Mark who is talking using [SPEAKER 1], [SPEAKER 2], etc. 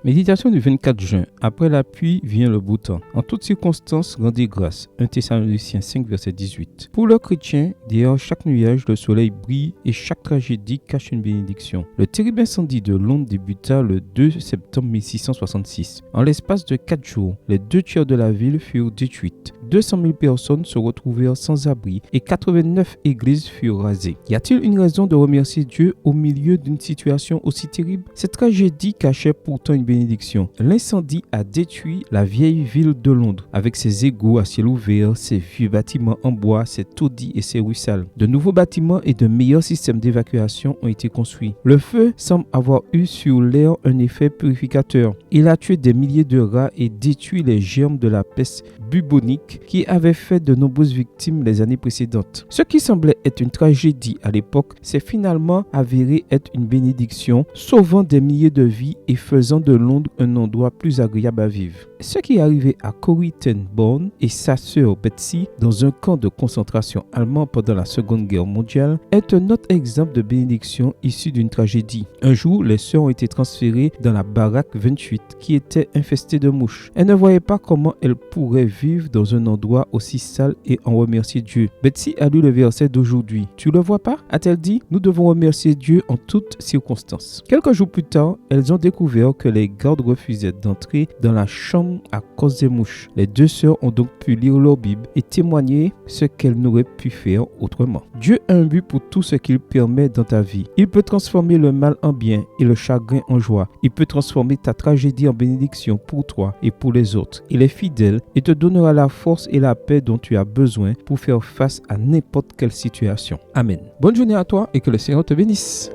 [SPEAKER 1] Méditation du 24 juin. Après la pluie vient le beau temps. En toutes circonstances, rendez grâce. 1 Thessaloniciens 5, verset 18. Pour le chrétien, derrière chaque nuage, le soleil brille et chaque tragédie cache une bénédiction. Le terrible incendie de Londres débuta le 2 septembre 1666. En l'espace de 4 jours, les 2 tiers de la ville furent détruites. 200 000 personnes se retrouvèrent sans abri et 89 églises furent rasées. Y a-t-il une raison de remercier Dieu au milieu d'une situation aussi terrible? Cette tragédie cachait pourtant une bénédiction. L'incendie a détruit la vieille ville de Londres avec ses égouts à ciel ouvert, ses vieux bâtiments en bois, ses taudis et ses rues sales. De nouveaux bâtiments et de meilleurs systèmes d'évacuation ont été construits. Le feu semble avoir eu sur l'air un effet purificateur. Il a tué des milliers de rats et détruit les germes de la peste bubonique qui avait fait de nombreuses victimes les années précédentes. Ce qui semblait être une tragédie à l'époque s'est finalement avéré être une bénédiction, sauvant des milliers de vies et faisant de Londres un endroit plus agréable à vivre. Ce qui est arrivé à Corrie ten Boom et sa sœur Betsy dans un camp de concentration allemand pendant la Seconde Guerre mondiale est un autre exemple de bénédiction issue d'une tragédie. Un jour, les sœurs ont été transférées dans la baraque 28 qui était infestée de mouches. Elles ne voyaient pas comment elles pourraient vivre dans un endroit aussi sale et en remercier Dieu. Betsy a lu le verset d'aujourd'hui. Tu le vois pas? A-t-elle dit? Nous devons remercier Dieu en toutes circonstances. Quelques jours plus tard, elles ont découvert que les gardes refusaient d'entrer dans la chambre à cause des mouches. Les 2 sœurs ont donc pu lire leur Bible et témoigner ce qu'elles n'auraient pu faire autrement. Dieu a un but pour tout ce qu'il permet dans ta vie. Il peut transformer le mal en bien et le chagrin en joie. Il peut transformer ta tragédie en bénédiction pour toi et pour les autres. Il est fidèle et te donnera la force et la paix dont tu as besoin pour faire face à n'importe quelle situation. Amen. Bonne journée à toi et que le Seigneur te bénisse.